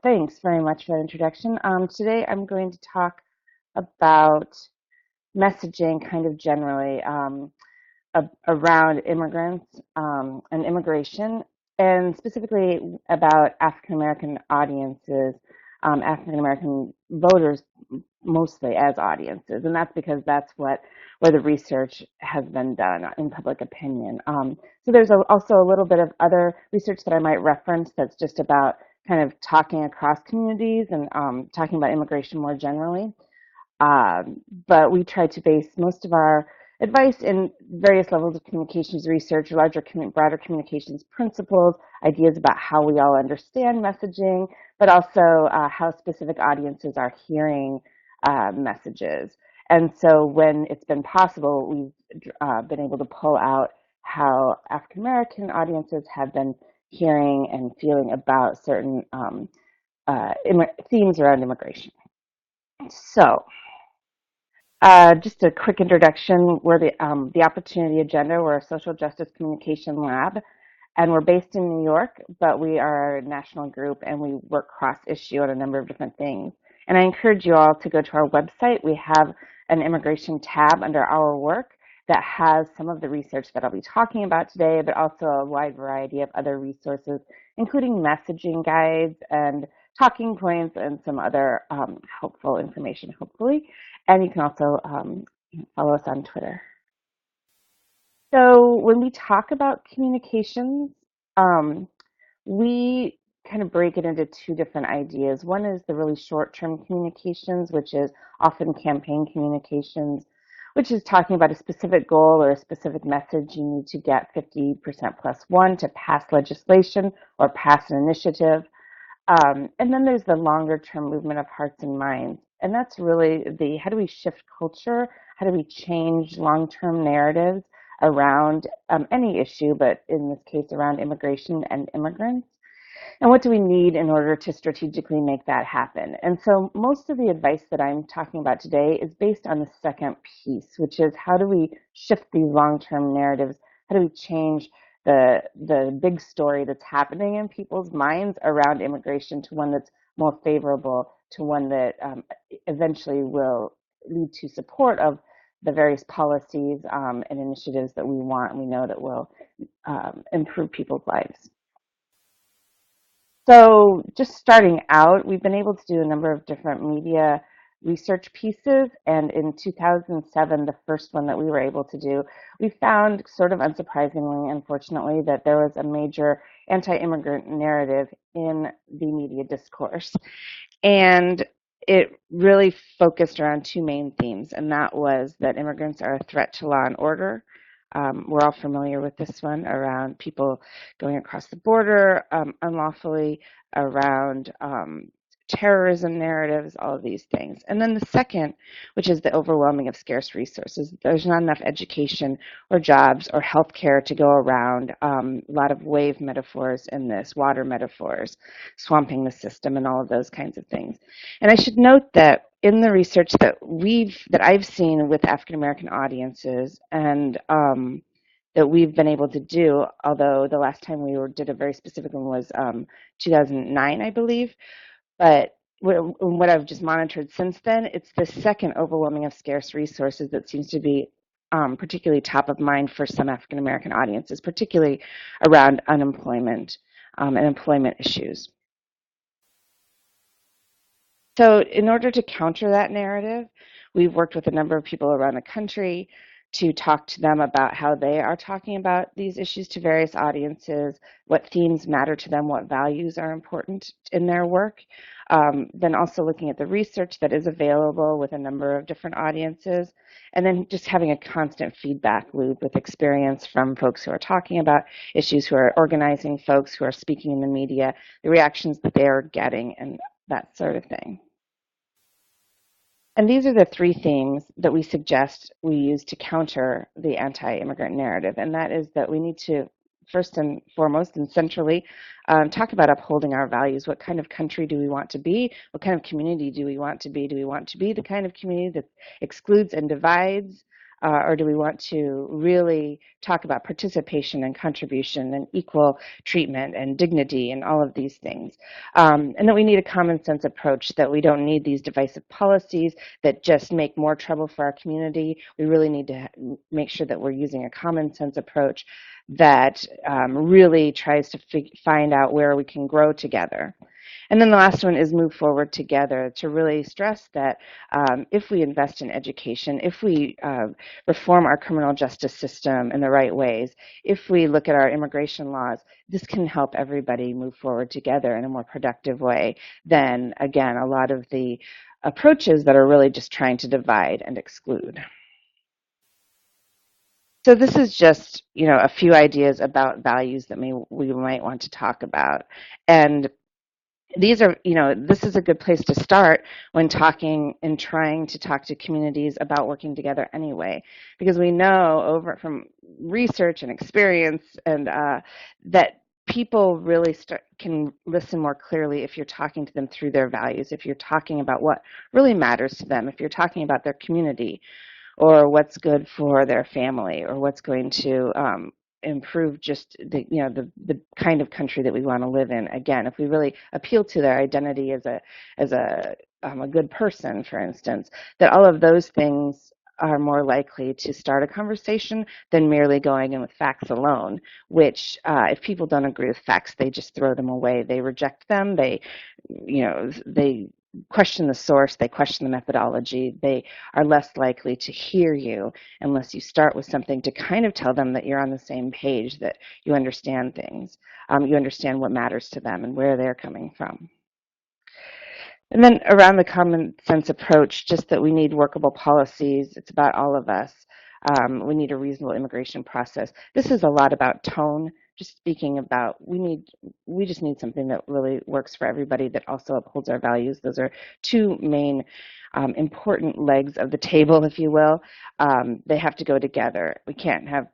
Thanks very much for that introduction. Today I'm going to talk about messaging kind of generally around immigrants and immigration, and specifically about African American audiences, African American voters mostly as audiences, and that's because that's where the research has been done in public opinion. So there's also a little bit of other research that I might reference that's just about kind of talking across communities and talking about immigration more generally. But we try to base most of our advice in various levels of communications research, broader communications principles, ideas about how we all understand messaging, but also how specific audiences are hearing messages. And so when it's been possible, we've been able to pull out how African American audiences have been hearing and feeling about certain themes around immigration. So just a quick introduction. We're the Opportunity Agenda. We're a social justice communication lab, and we're based in New York, but we are a national group, and we work cross-issue on a number of different things. And I encourage you all to go to our website. We have an immigration tab under our work that has some of the research that I'll be talking about today, but also a wide variety of other resources, including messaging guides and talking points and some other helpful information, hopefully. And you can also follow us on Twitter. So when we talk about communications, we kind of break it into two different ideas. One is the really short-term communications, which is often campaign communications, which is talking about a specific goal or a specific message. You need to get 50% plus one to pass legislation or pass an initiative. And then there's the longer term movement of hearts and minds. And that's really how do we shift culture? How do we change long-term narratives around any issue, but in this case around immigration and immigrants? And what do we need in order to strategically make that happen? And so most of the advice that I'm talking about today is based on the second piece, which is how do we shift these long-term narratives? How do we change the big story that's happening in people's minds around immigration to one that's more favorable, to one that eventually will lead to support of the various policies and initiatives that we want and we know that will improve people's lives. So just starting out, we've been able to do a number of different media research pieces, and in 2007, the first one that we were able to do, we found, sort of unsurprisingly, unfortunately, that there was a major anti-immigrant narrative in the media discourse. And it really focused around two main themes, and that was that immigrants are a threat to law and order. We're all familiar with this one around people going across the border unlawfully, around terrorism narratives, all of these things. And then the second, which is the overwhelming of scarce resources. There's not enough education or jobs or healthcare to go around. A lot of wave metaphors in this, water metaphors, swamping the system and all of those kinds of things. And I should note that in the research that I've seen with African American audiences and that we've been able to do, although the last time we did a very specific one was 2009, I believe. But what I've just monitored since then, it's the second overwhelming of scarce resources that seems to be particularly top of mind for some African American audiences, particularly around unemployment and employment issues. So in order to counter that narrative, we've worked with a number of people around the country to talk to them about how they are talking about these issues to various audiences, what themes matter to them, what values are important in their work. Then also looking at the research that is available with a number of different audiences, and then just having a constant feedback loop with experience from folks who are talking about issues, who are organizing folks, who are speaking in the media, the reactions that they are getting, and that sort of thing. And these are the three themes that we suggest we use to counter the anti-immigrant narrative. And that is that we need to, first and foremost and centrally, talk about upholding our values. What kind of country do we want to be? What kind of community do we want to be? Do we want to be the kind of community that excludes and divides? or do we want to really talk about participation and contribution and equal treatment and dignity and all of these things? And that we need a common sense approach, that we don't need these divisive policies that just make more trouble for our community. We really need to make sure that we're using a common sense approach that really tries to find out where we can grow together. And then the last one is move forward together, to really stress that if we invest in education, if we reform our criminal justice system in the right ways, if we look at our immigration laws, this can help everybody move forward together in a more productive way than, again, a lot of the approaches that are really just trying to divide and exclude. So this is just, a few ideas about values that we might want to talk about. And these are, this is a good place to start when talking and trying to talk to communities about working together anyway, because we know over from research and experience and that people really can listen more clearly if you're talking to them through their values, if you're talking about what really matters to them, if you're talking about their community, or what's good for their family, or what's going to improve just the kind of country that we want to live in. Again, if we really appeal to their identity as a good person, for instance, that all of those things are more likely to start a conversation than merely going in with facts alone, which if people don't agree with facts, they just throw them away. They reject them. They question the source, they question the methodology, they are less likely to hear you unless you start with something to kind of tell them that you're on the same page, that you understand things, you understand what matters to them and where they're coming from. And then around the common sense approach, just that we need workable policies. It's about all of us. We need a reasonable immigration process. This is a lot about tone. Just speaking about, we just need something that really works for everybody, that also upholds our values. Those are two main important legs of the table, if you will. They have to go together. We can't have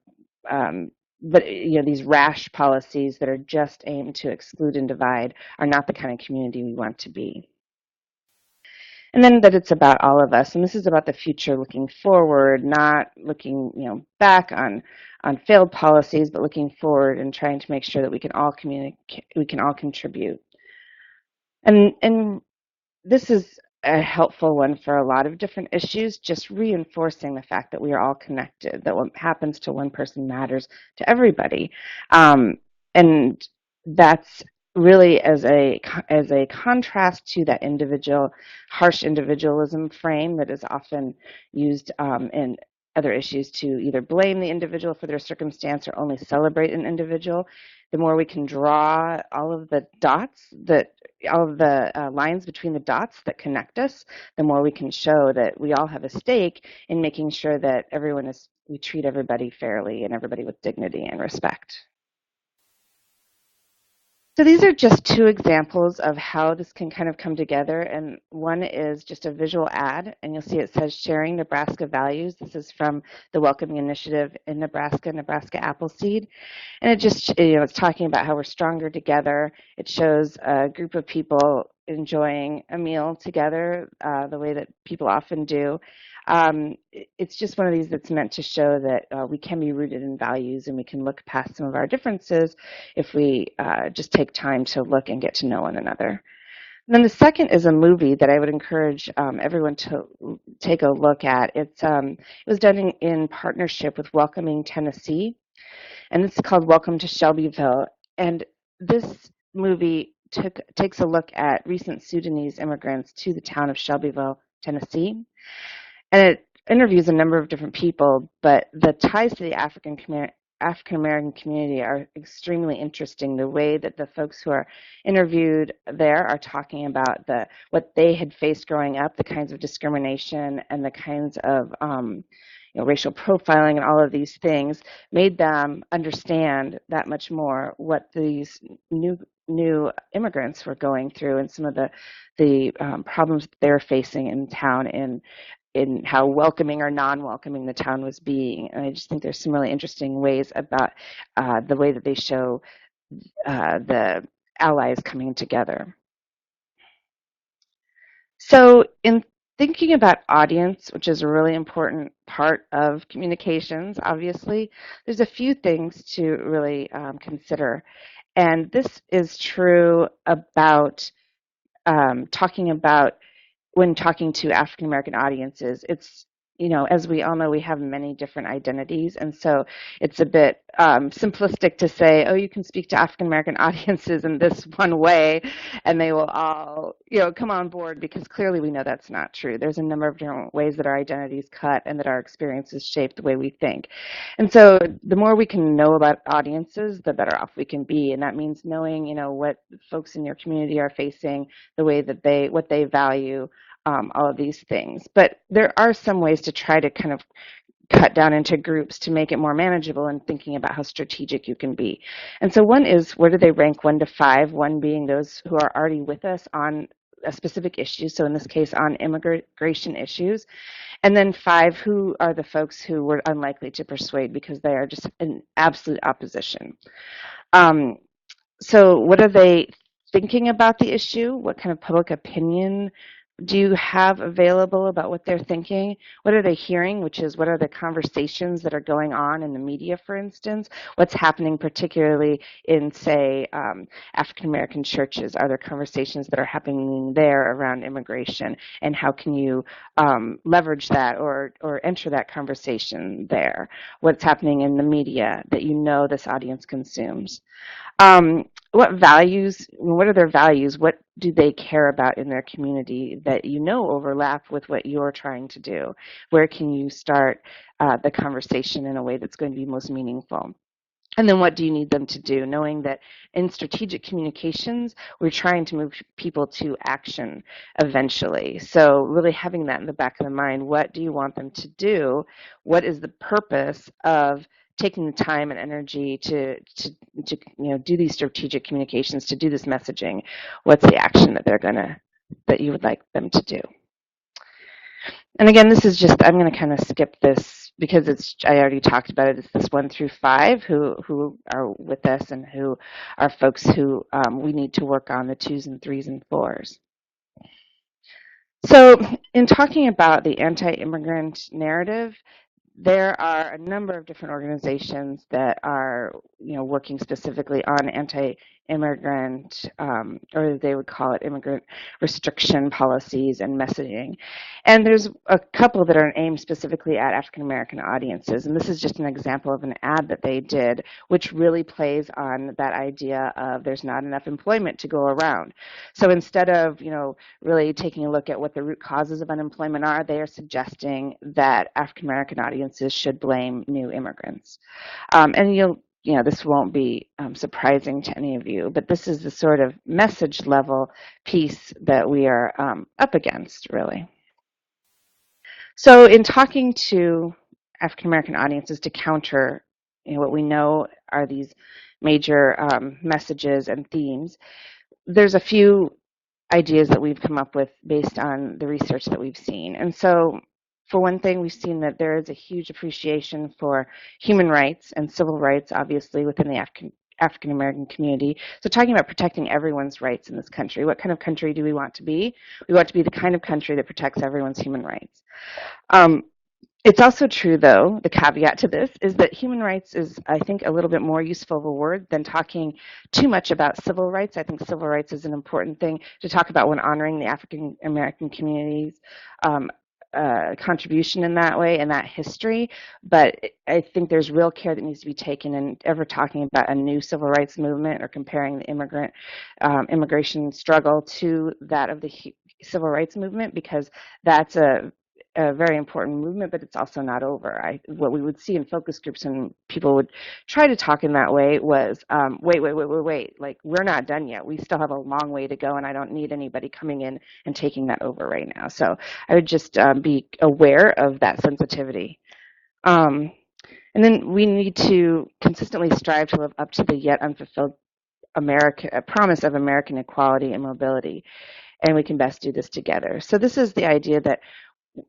but these rash policies that are just aimed to exclude and divide are not the kind of community we want to be. And then that it's about all of us, and this is about the future, looking forward, not looking, back on failed policies, but looking forward and trying to make sure that we can all communicate, we can all contribute. And this is a helpful one for a lot of different issues, just reinforcing the fact that we are all connected, that what happens to one person matters to everybody. And that's really as a contrast to that harsh individualism frame that is often used in other issues to either blame the individual for their circumstance or only celebrate an individual. The more we can draw all of the lines between the dots that connect us, the more we can show that we all have a stake in making sure that we treat everybody fairly and everybody with dignity and respect. So these are just two examples of how this can kind of come together, and one is just a visual ad, and you'll see it says Sharing Nebraska Values. This is from the Welcoming Initiative in Nebraska, Nebraska Appleseed, and it just, it's talking about how we're stronger together. It shows a group of people enjoying a meal together the way that people often do. It's just one of these that's meant to show that we can be rooted in values and we can look past some of our differences if we just take time to look and get to know one another. And then the second is a movie that I would encourage everyone to take a look at. It was done in partnership with Welcoming Tennessee, and it's called Welcome to Shelbyville. And this movie takes a look at recent Sudanese immigrants to the town of Shelbyville, Tennessee. And it interviews a number of different people, but the ties to the African American community are extremely interesting. The way that the folks who are interviewed there are talking about what they had faced growing up, the kinds of discrimination and the kinds of racial profiling and all of these things, made them understand that much more what these new immigrants were going through and some of the problems they're facing in town, in how welcoming or non-welcoming the town was being. And I just think there's some really interesting ways about the way that they show the allies coming together. So in thinking about audience, which is a really important part of communications, obviously, there's a few things to really consider. And this is true about talking about when talking to African American audiences. It's, as we all know, we have many different identities, and so it's a bit simplistic to say, oh, you can speak to African American audiences in this one way, and they will all, come on board, because clearly we know that's not true. There's a number of different ways that our identities cut and that our experiences shape the way we think. And so the more we can know about audiences, the better off we can be, and that means knowing, what folks in your community are facing, the way that what they value, all of these things. But there are some ways to try to kind of cut down into groups to make it more manageable and thinking about how strategic you can be. And so one is, where do they rank 1 to 5? 1 being those who are already with us on a specific issue, so in this case on immigration issues. And then 5, who are the folks who we're unlikely to persuade because they are just in absolute opposition. So what are they thinking about the issue? What kind of public opinion do you have available about what they're thinking? What are they hearing, which is, what are the conversations that are going on in the media, for instance? What's happening particularly in, say, African American churches? Are there conversations that are happening there around immigration? And how can you leverage that or enter that conversation there? What's happening in the media that this audience consumes? What are their values? What do they care about in their community that overlap with what you're trying to do? Where can you start the conversation in a way that's going to be most meaningful? And then what do you need them to do? Knowing that in strategic communications, we're trying to move people to action eventually. So really having that in the back of the mind, what do you want them to do? What is the purpose of taking the time and energy to do these strategic communications, to do this messaging? What's the action that you would like them to do? And again, this is just, I'm going to kind of skip this because I already talked about it. It's this 1 through 5 who are with us and who are folks who we need to work on, the 2s and 3s and 4s. So in talking about the anti-immigrant narrative, there are a number of different organizations that are, working specifically on anti-immigrant, or they would call it immigrant restriction policies and messaging. And there's a couple that are aimed specifically at African American audiences. And this is just an example of an ad that they did, which really plays on that idea of there's not enough employment to go around. So instead of, really taking a look at what the root causes of unemployment are, they are suggesting that African American audiences should blame new immigrants. And this won't be surprising to any of you, but this is the sort of message level piece that we are up against, really. So in talking to African American audiences to counter what we know are these major messages and themes, there's a few ideas that we've come up with based on the research that we've seen. And so for one thing, we've seen that there is a huge appreciation for human rights and civil rights, obviously, within the African American community. So talking about protecting everyone's rights in this country. What kind of country do we want to be? We want to be the kind of country that protects everyone's human rights. It's also true, though, the caveat to this is that human rights is, I think, a little bit more useful of a word than talking too much about civil rights. I think civil rights is an important thing to talk about when honoring the African American community's contribution in that way and that history. But I think there's real care that needs to be taken in ever talking about a new civil rights movement or comparing the immigration struggle to that of the civil rights movement, because that's a very important movement, but it's also not over. What we would see in focus groups and people would try to talk in that way was, wait, like, we're not done yet. We still have a long way to go, and I don't need anybody coming in and taking that over right now. So I would just be aware of that sensitivity. And then we need to consistently strive to live up to the yet unfulfilled promise of American equality and mobility, and we can best do this together. So this is the idea that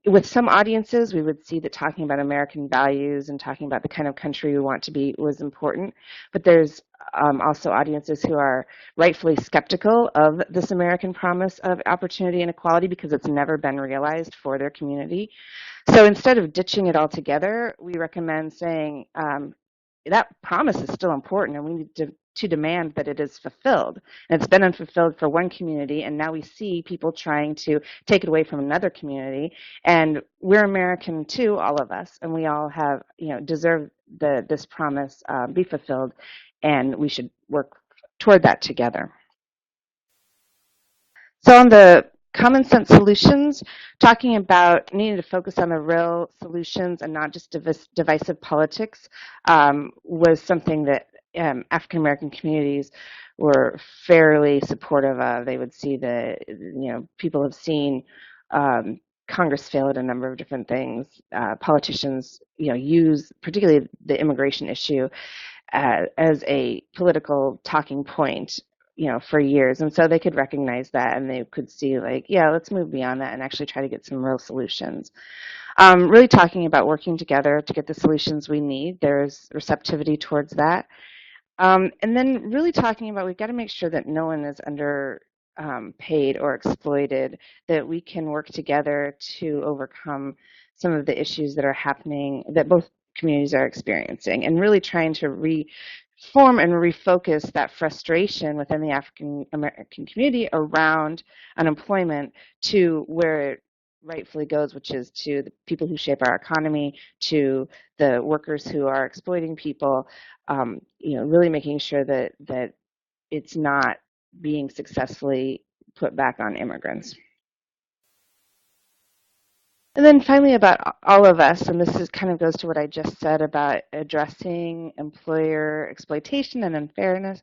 with some audiences, we would see that talking about American values and talking about the kind of country we want to be was important. But there's also audiences who are rightfully skeptical of this American promise of opportunity and equality because it's never been realized for their community. So instead of ditching it altogether, we recommend saying that promise is still important and we need to demand that it is fulfilled. And it's been unfulfilled for one community, and now we see people trying to take it away from another community. And we're American too, all of us, and we all have, deserve this promise be fulfilled, and we should work toward that together. So on the common sense solutions, talking about needing to focus on the real solutions and not just divisive politics was something that African American communities were fairly supportive of. They would see people have seen Congress fail at a number of different things. Politicians, use particularly the immigration issue as a political talking point, for years. And so they could recognize that and they could see like, yeah, let's move beyond that and actually try to get some real solutions. Really talking about working together to get the solutions we need. There's receptivity towards that. And then really talking about we've got to make sure that no one is under paid or exploited, that we can work together to overcome some of the issues that are happening, that both communities are experiencing, and really trying to reform and refocus that frustration within the African American community around unemployment to where it rightfully goes, which is to the people who shape our economy, to the workers who are exploiting people, really making sure that it's not being successfully put back on immigrants. And then finally about all of us, and this is kind of goes to what I just said about addressing employer exploitation and unfairness,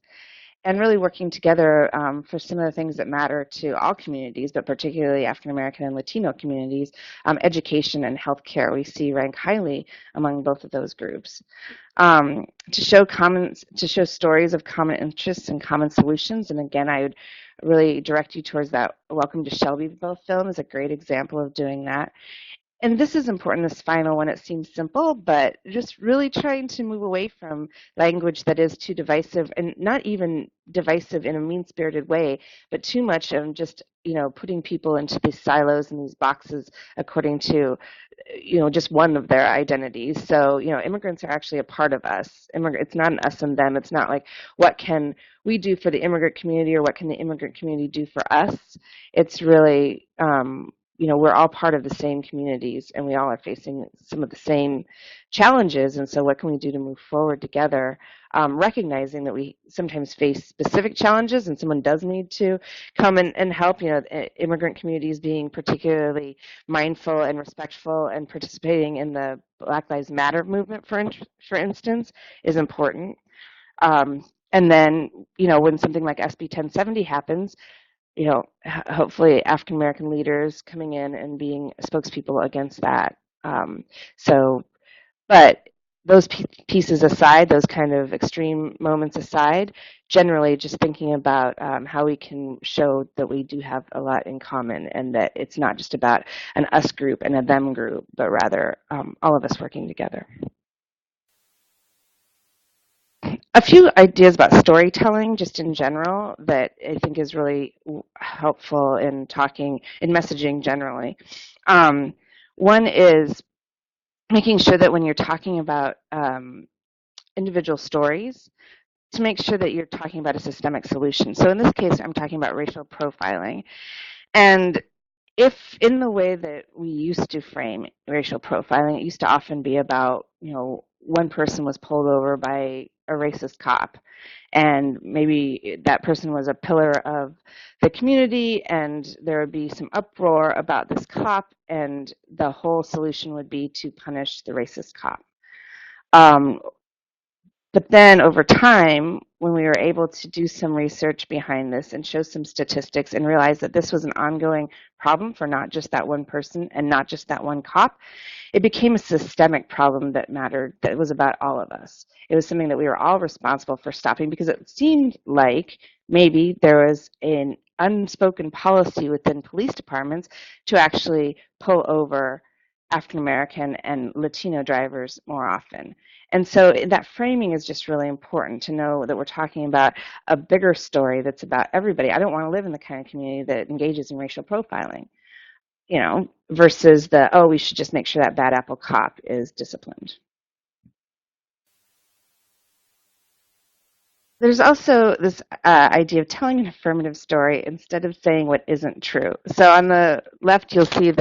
and really working together for some of the things that matter to all communities, but particularly African American and Latino communities. Education and healthcare we see rank highly among both of those groups. To show stories of common interests and common solutions, and again, I would really direct you towards that Welcome to Shelbyville film is a great example of doing that. And this is important, this final one. It seems simple, but just really trying to move away from language that is too divisive, and not even divisive in a mean-spirited way, but too much of just, putting people into these silos and these boxes according to, just one of their identities. So, immigrants are actually a part of us. It's not an us and them. It's not like, what can we do for the immigrant community or what can the immigrant community do for us? It's really, we're all part of the same communities and we all are facing some of the same challenges. And so what can we do to move forward together, recognizing that we sometimes face specific challenges and someone does need to come and help, immigrant communities being particularly mindful and respectful and participating in the Black Lives Matter movement, for instance, is important. And then, when something like SB 1070 happens, hopefully African American leaders coming in and being spokespeople against that. But those pieces aside, those kind of extreme moments aside, generally just thinking about how we can show that we do have a lot in common and that it's not just about an us group and a them group, but rather all of us working together. A few ideas about storytelling just in general that I think is really helpful in messaging generally. One is making sure that when you're talking about individual stories, to make sure that you're talking about a systemic solution. So in this case, I'm talking about racial profiling. And if in the way that we used to frame racial profiling, it used to often be about, one person was pulled over by a racist cop, and maybe that person was a pillar of the community, and there would be some uproar about this cop, and the whole solution would be to punish the racist cop. But then over time, when we were able to do some research behind this and show some statistics and realize that this was an ongoing problem for not just that one person and not just that one cop, it became a systemic problem that mattered, that was about all of us. It was something that we were all responsible for stopping because it seemed like maybe there was an unspoken policy within police departments to actually pull over African American and Latino drivers more often. And so that framing is just really important to know that we're talking about a bigger story that's about everybody. I don't want to live in the kind of community that engages in racial profiling, versus oh, we should just make sure that bad apple cop is disciplined. There's also this idea of telling an affirmative story instead of saying what isn't true. So on the left, you'll see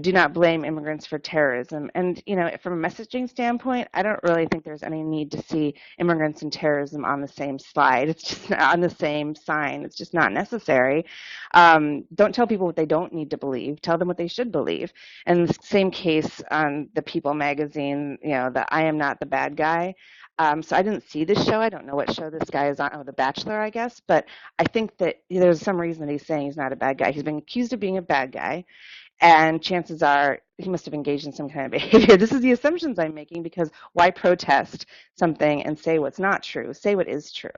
do not blame immigrants for terrorism. And, from a messaging standpoint, I don't really think there's any need to see immigrants and terrorism on the same slide. It's just not on the same sign. It's just not necessary. Don't tell people what they don't need to believe. Tell them what they should believe. And the same case on the People magazine, the I am not the bad guy. So I didn't see this show. I don't know what show this guy is on. Oh, The Bachelor, I guess. But I think that there's some reason that he's saying he's not a bad guy. He's been accused of being a bad guy, and chances are he must have engaged in some kind of behavior. This is the assumptions I'm making, because why protest something and say what's not true? Say what is true.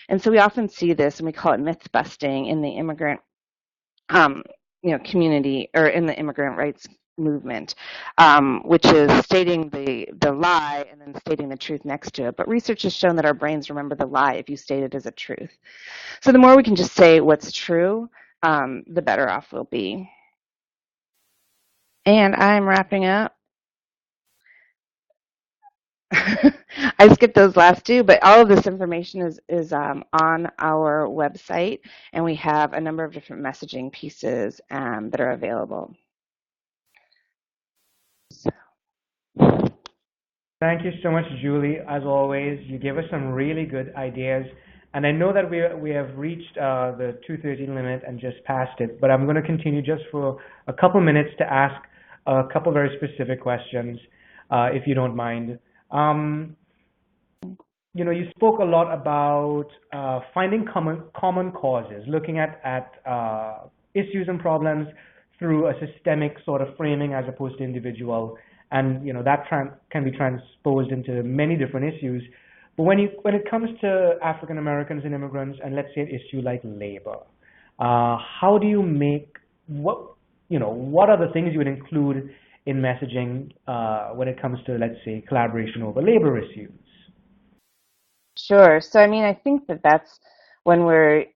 And so we often see this, and we call it myth busting in the immigrant community, or in the immigrant rights movement, which is stating the lie and then stating the truth next to it. But research has shown that our brains remember the lie if you state it as a truth. So the more we can just say what's true, the better off we'll be. And I'm wrapping up. I skipped those last two, but all of this information is on our website, and we have a number of different messaging pieces that are available. Thank you so much, Julie. As always, you gave us some really good ideas. And I know that we have reached the 2:13 limit and just passed it, but I'm going to continue just for a couple minutes to ask a couple very specific questions, if you don't mind. You spoke a lot about finding common causes, looking at issues and problems through a systemic sort of framing as opposed to individual, and that can be transposed into many different issues. But when it comes to African Americans and immigrants, and let's say an issue like labor, how do you make what are the things you would include in messaging when it comes to, let's say, collaboration over labor issues? Sure. So, I think that that's when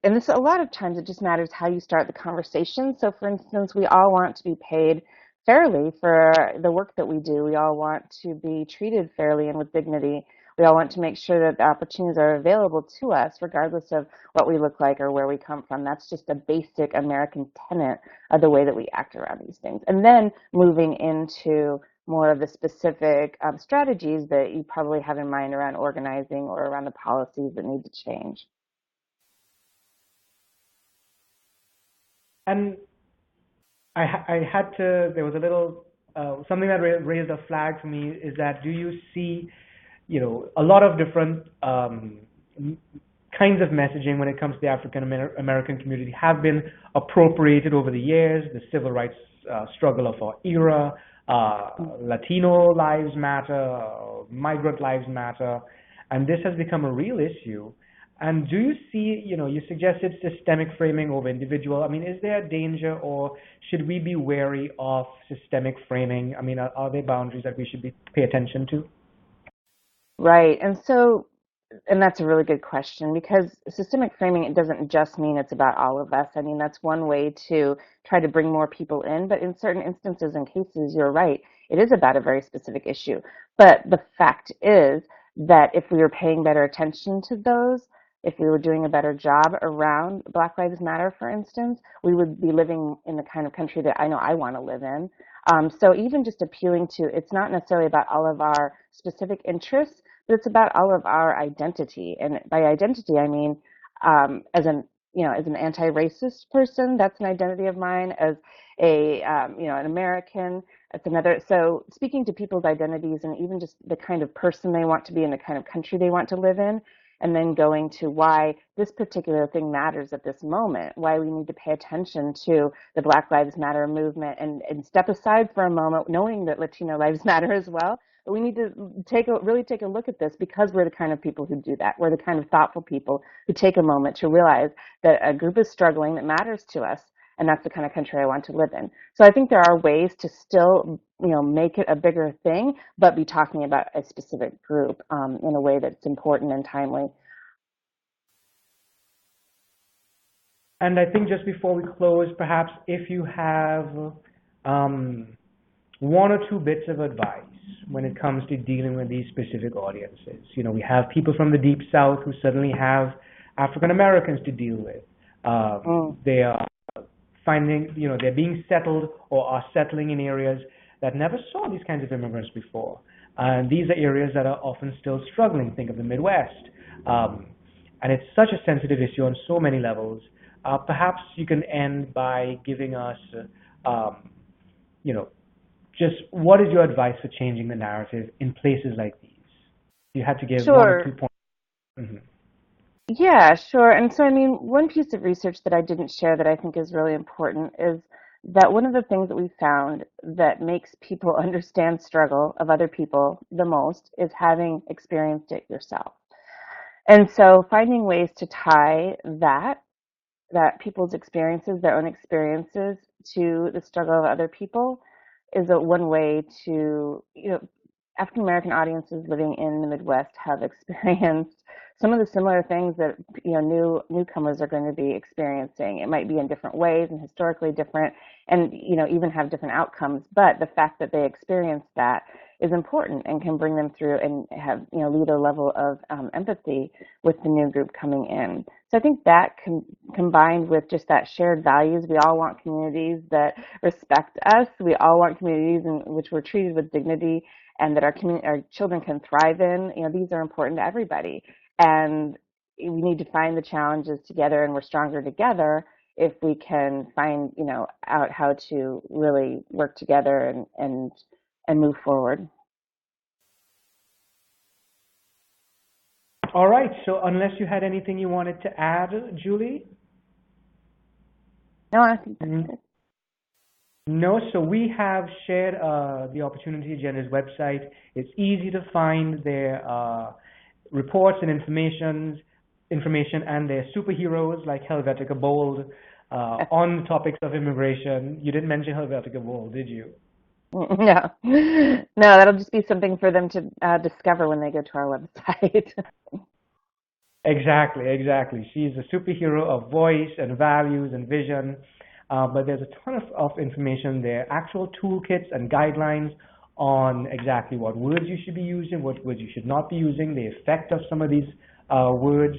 and this, a lot of times it just matters how you start the conversation. So, for instance, we all want to be paid fairly for the work that we do. We all want to be treated fairly and with dignity. We all want to make sure that the opportunities are available to us, regardless of what we look like or where we come from. That's just a basic American tenet of the way that we act around these things. And then moving into more of the specific strategies that you probably have in mind around organizing or around the policies that need to change. And I had to, there was a little, something that raised a flag for me is that, do you see, a lot of different kinds of messaging when it comes to the African American community have been appropriated over the years, the civil rights struggle of our era, Latino lives matter, migrant lives matter, and this has become a real issue. And do you see, you suggested systemic framing over individual. Is there a danger, or should we be wary of systemic framing? Are there boundaries that we should pay attention to? Right. And that's a really good question, because systemic framing, it doesn't just mean it's about all of us. That's one way to try to bring more people in, but in certain instances and cases, you're right, it is about a very specific issue. But the fact is that if we were paying better attention to those, if we were doing a better job around Black Lives Matter, for instance, we would be living in the kind of country that I know I want to live in. So even just appealing to, it's not necessarily about all of our specific interests, but it's about all of our identity. And by identity, I mean, as an anti-racist person, that's an identity of mine. As an American, that's another. So speaking to people's identities and even just the kind of person they want to be and the kind of country they want to live in, and then going to why this particular thing matters at this moment, why we need to pay attention to the Black Lives Matter movement, and step aside for a moment, knowing that Latino lives matter as well, But we need to really take a look at this because we're the kind of people who do that. We're the kind of thoughtful people who take a moment to realize that a group is struggling that matters to us, and that's the kind of country I want to live in. So I think there are ways to still, make it a bigger thing, but be talking about a specific group in a way that's important and timely. And I think just before we close, perhaps if you have one or two bits of advice when it comes to dealing with these specific audiences. We have people from the Deep South who suddenly have African Americans to deal with. They are finding, they're being settled or are settling in areas that never saw these kinds of immigrants before. And these are areas that are often still struggling. Think of the Midwest. And it's such a sensitive issue on so many levels. Perhaps you can end by giving us, just what is your advice for changing the narrative in places like these? You had to give one or 2 points. Mm-hmm. Yeah, sure. And so, one piece of research that I didn't share that I think is really important is that one of the things that we found that makes people understand struggle of other people the most is having experienced it yourself. And so finding ways to tie that people's experiences, their own experiences, to the struggle of other people is one way to, African American audiences living in the Midwest have experienced some of the similar things that newcomers are going to be experiencing. It might be in different ways and historically different, and even have different outcomes. But the fact that they experienced that is important and can bring them through and have lead a level of empathy with the new group coming in. So I think that combined with just that shared values, we all want communities that respect us. We all want communities in which we're treated with dignity and that our children can thrive in. These are important to everybody. And we need to find the challenges together, and we're stronger together if we can find, out how to really work together and move forward. All right. So unless you had anything you wanted to add, Julie? No, I think that's it. No, so we have shared the Opportunity Agenda's website. It's easy to find their reports and information and their superheroes like Helvetica Bold on topics of immigration. You didn't mention Helvetica Bold, did you? No, that'll just be something for them to discover when they go to our website. Exactly. She's a superhero of voice and values and vision. But there's a ton of information there, actual toolkits and guidelines on exactly what words you should be using, what words you should not be using, the effect of some of these words.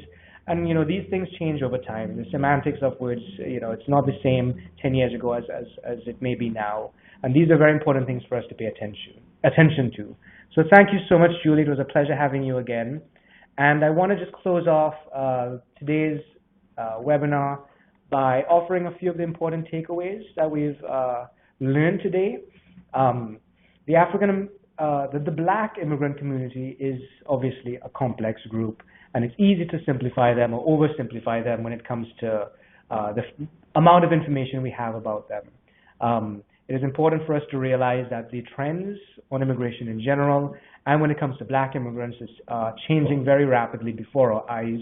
And, these things change over time. The semantics of words, it's not the same 10 years ago as it may be now. And these are very important things for us to pay attention to. So thank you so much, Julie. It was a pleasure having you again. And I want to just close off today's webinar by offering a few of the important takeaways that we've learned today. The Black immigrant community is obviously a complex group, and it's easy to simplify them or oversimplify them when it comes to the amount of information we have about them. It is important for us to realize that the trends on immigration in general, and when it comes to Black immigrants, is changing very rapidly before our eyes.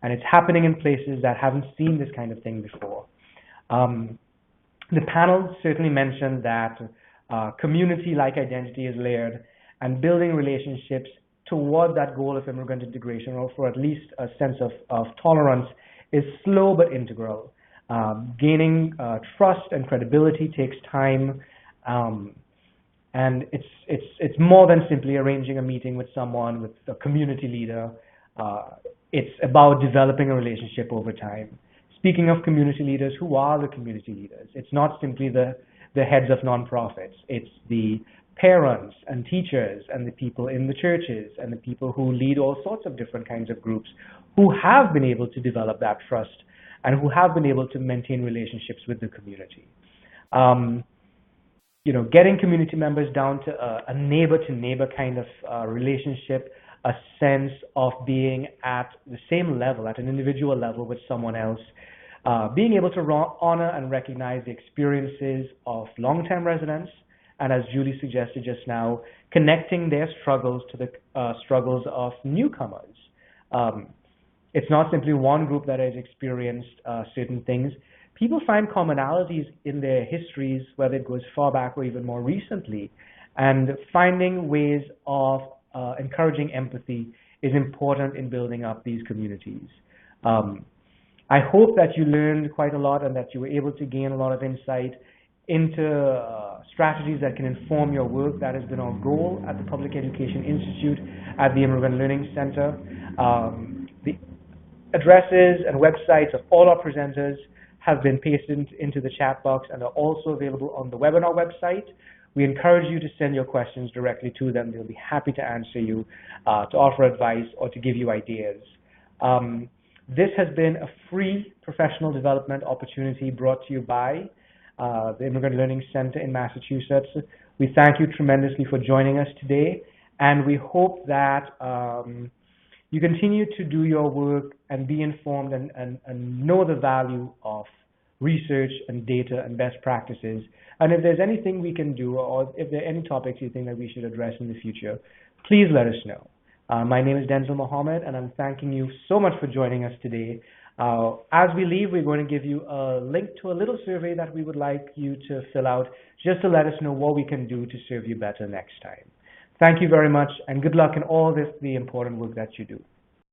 And it's happening in places that haven't seen this kind of thing before. The panel certainly mentioned that community-like identity is layered, and building relationships toward that goal of immigrant integration, or for at least a sense of tolerance, is slow but integral. Gaining trust and credibility takes time, and it's more than simply arranging a meeting with someone, with a community leader. It's about developing a relationship over time. Speaking of community leaders, who are the community leaders? It's not simply the heads of nonprofits. It's the parents and teachers and the people in the churches and the people who lead all sorts of different kinds of groups who have been able to develop that trust and who have been able to maintain relationships with the community. Getting community members down to a neighbor-to-neighbor kind of relationship, a sense of being at the same level, at an individual level with someone else, being able to honor and recognize the experiences of long-term residents and as Julie suggested just now, connecting their struggles to the struggles of newcomers. It's not simply one group that has experienced certain things. People find commonalities in their histories, whether it goes far back or even more recently, and finding ways of encouraging empathy is important in building up these communities. I hope that you learned quite a lot and that you were able to gain a lot of insight into strategies that can inform your work. That has been our goal at the Public Education Institute at the Immigrant Learning Center. The addresses and websites of all our presenters have been pasted into the chat box and are also available on the webinar website. We encourage you to send your questions directly to them. They'll be happy to answer you, to offer advice, or to give you ideas. This has been a free professional development opportunity brought to you by the Immigrant Learning Center in Massachusetts. We thank you tremendously for joining us today, and we hope that you continue to do your work and be informed and know the value of research and data and best practices. And if there's anything we can do, or if there are any topics you think that we should address in the future, please let us know. My name is Denzel Mohammed, and I'm thanking you so much for joining us today. As we leave, we're going to give you a link to a little survey that we would like you to fill out, just to let us know what we can do to serve you better next time. Thank you very much, and good luck in all the important work that you do.